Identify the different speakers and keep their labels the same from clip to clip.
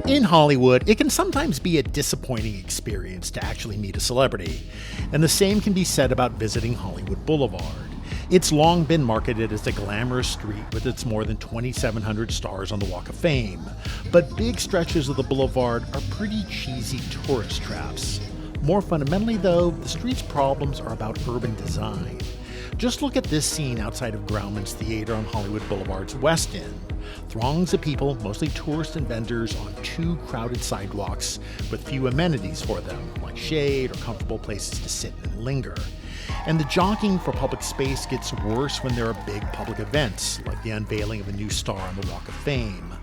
Speaker 1: In Hollywood, it can sometimes be a disappointing experience to actually meet a celebrity, and the same can be said about visiting Hollywood Boulevard. It's long been marketed as a glamorous street with its more than 2,700 stars on the Walk of Fame, but big stretches of the boulevard are pretty cheesy tourist traps. More fundamentally though, the street's problems are about urban design. Just look at this scene outside of Grauman's Theater on Hollywood Boulevard's West End. Throngs of people, mostly tourists and vendors, on two crowded sidewalks with few amenities for them, like shade or comfortable places to sit and linger. And the jockeying for public space gets worse when there are big public events, like the unveiling of a new star on the Walk of Fame.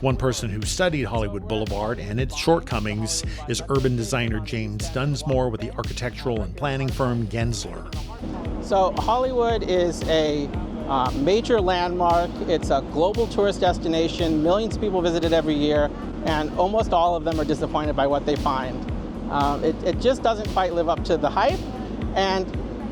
Speaker 1: One person who studied Hollywood Boulevard and its shortcomings is urban designer James Dunsmore with the architectural and planning firm Gensler.
Speaker 2: So Hollywood is a major landmark. It's a global tourist destination. Millions of people visit it every year, and almost all of them are disappointed by what they find. It just doesn't quite live up to the hype, and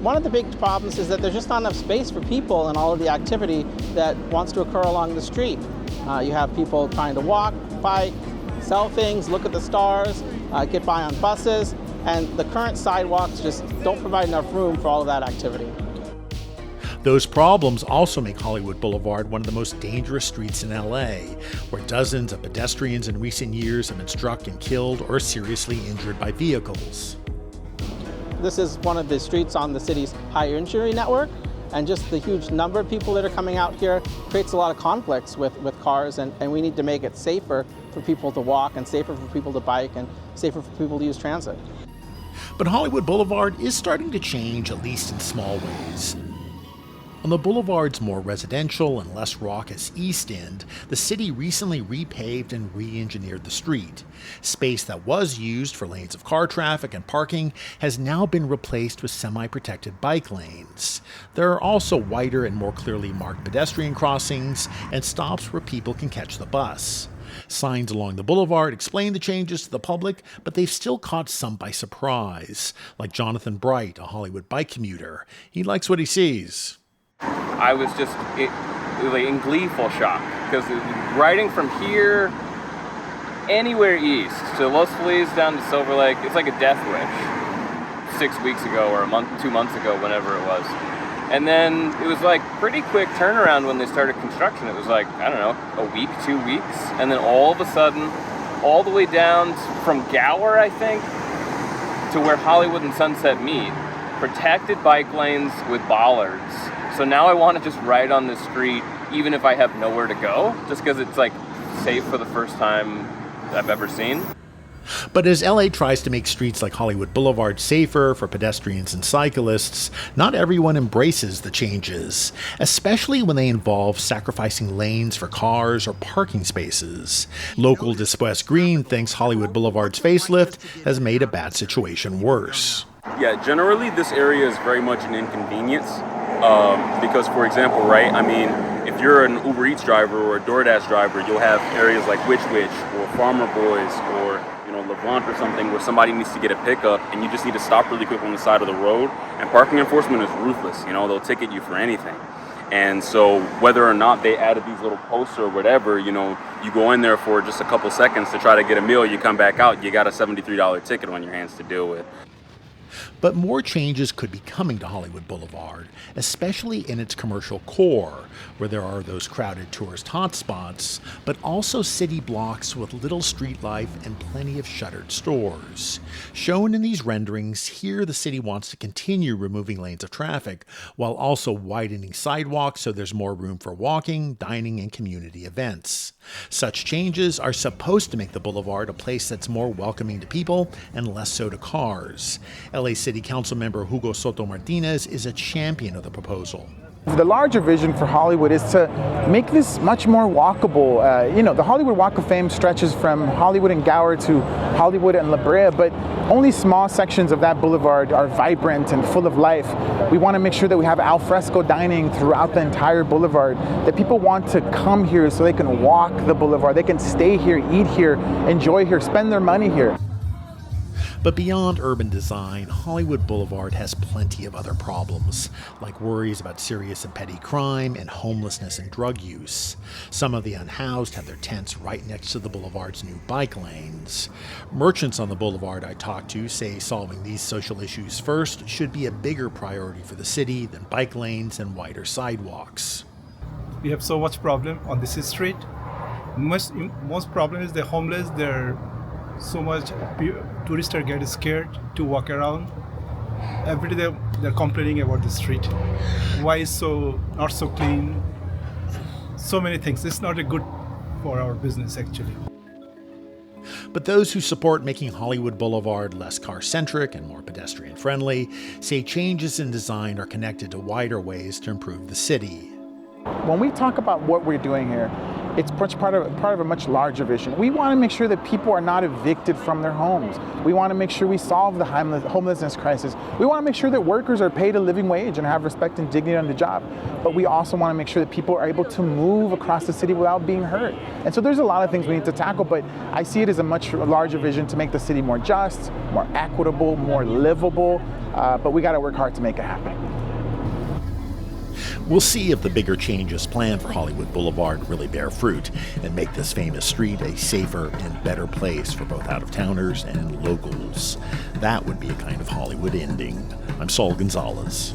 Speaker 2: one of the big problems is that there's just not enough space for people and all of the activity that wants to occur along the street. You have people trying to walk, bike, sell things, look at the stars, get by on buses, and the current sidewalks just don't provide enough room for all of that activity.
Speaker 1: Those problems also make Hollywood Boulevard one of the most dangerous streets in LA, where dozens of pedestrians in recent years have been struck and killed or seriously injured by vehicles.
Speaker 2: This is one of the streets on the city's high injury network, and just the huge number of people that are coming out here creates a lot of conflicts with cars, and we need to make it safer for people to walk and safer for people to bike and safer for people to use transit.
Speaker 1: But Hollywood Boulevard is starting to change, at least in small ways. On the boulevard's more residential and less raucous east end, the city recently repaved and re-engineered the street. Space that was used for lanes of car traffic and parking has now been replaced with semi-protected bike lanes. There are also wider and more clearly marked pedestrian crossings and stops where people can catch the bus. Signs along the boulevard explain the changes to the public, but they've still caught some by surprise, like Jonathan Bright, a Hollywood bike commuter. He likes what he sees.
Speaker 3: I was just in gleeful shock, because riding from here anywhere east to Los Feliz down to Silver Lake, it's like a death wish 6 weeks ago or 2 months ago, whenever it was. And then it was like pretty quick turnaround when they started construction. It was like, I don't know, a week, 2 weeks. And then all of a sudden, all the way down from Gower, I think, to where Hollywood and Sunset meet, protected bike lanes with bollards. So now I want to just ride on this street, even if I have nowhere to go, just because it's like safe for the first time I've ever seen.
Speaker 1: But as LA tries to make streets like Hollywood Boulevard safer for pedestrians and cyclists, not everyone embraces the changes, especially when they involve sacrificing lanes for cars or parking spaces. Local Después Green thinks Hollywood Boulevard's facelift has made a bad situation worse.
Speaker 4: Yeah, generally this area is very much an inconvenience. Because, for example, right, I mean, if you're an Uber Eats driver or a DoorDash driver, you'll have areas like Witch or Farmer Boys or, Levant or something where somebody needs to get a pickup and you just need to stop really quick on the side of the road. And parking enforcement is ruthless, they'll ticket you for anything. And so whether or not they added these little posts or whatever, you go in there for just a couple seconds to try to get a meal, you come back out, you got a $73 ticket on your hands to deal with.
Speaker 1: But more changes could be coming to Hollywood Boulevard, especially in its commercial core, where there are those crowded tourist hotspots, but also city blocks with little street life and plenty of shuttered stores. Shown in these renderings, here the city wants to continue removing lanes of traffic, while also widening sidewalks so there's more room for walking, dining, and community events. Such changes are supposed to make the boulevard a place that's more welcoming to people and less so to cars. LA City Council member Hugo Soto Martinez is a champion of the proposal.
Speaker 5: The larger vision for Hollywood is to make this much more walkable. The Hollywood Walk of Fame stretches from Hollywood and Gower to Hollywood and La Brea, but only small sections of that boulevard are vibrant and full of life. We want to make sure that we have al fresco dining throughout the entire boulevard, that people want to come here so they can walk the boulevard, they can stay here, eat here, enjoy here, spend their money here.
Speaker 1: But beyond urban design, Hollywood Boulevard has plenty of other problems, like worries about serious and petty crime and homelessness and drug use. Some of the unhoused have their tents right next to the boulevard's new bike lanes. Merchants on the boulevard I talked to say solving these social issues first should be a bigger priority for the city than bike lanes and wider sidewalks.
Speaker 6: We have so much problem on this street. Most problem is the homeless. They're so much tourists are getting scared to walk around. Every day they're complaining about the street. Why is so not so clean? So many things. It's not a good for our business actually.
Speaker 1: But those who support making Hollywood Boulevard less car-centric and more pedestrian-friendly say changes in design are connected to wider ways to improve the city.
Speaker 5: When we talk about what we're doing here, it's part of a much larger vision. We want to make sure that people are not evicted from their homes. We want to make sure we solve the homelessness crisis. We want to make sure that workers are paid a living wage and have respect and dignity on the job. But we also want to make sure that people are able to move across the city without being hurt. And so there's a lot of things we need to tackle, but I see it as a much larger vision to make the city more just, more equitable, more livable. But we got to work hard to make it happen.
Speaker 1: We'll see if the bigger changes planned for Hollywood Boulevard really bear fruit and make this famous street a safer and better place for both out-of-towners and locals. That would be a kind of Hollywood ending. I'm Saul Gonzalez.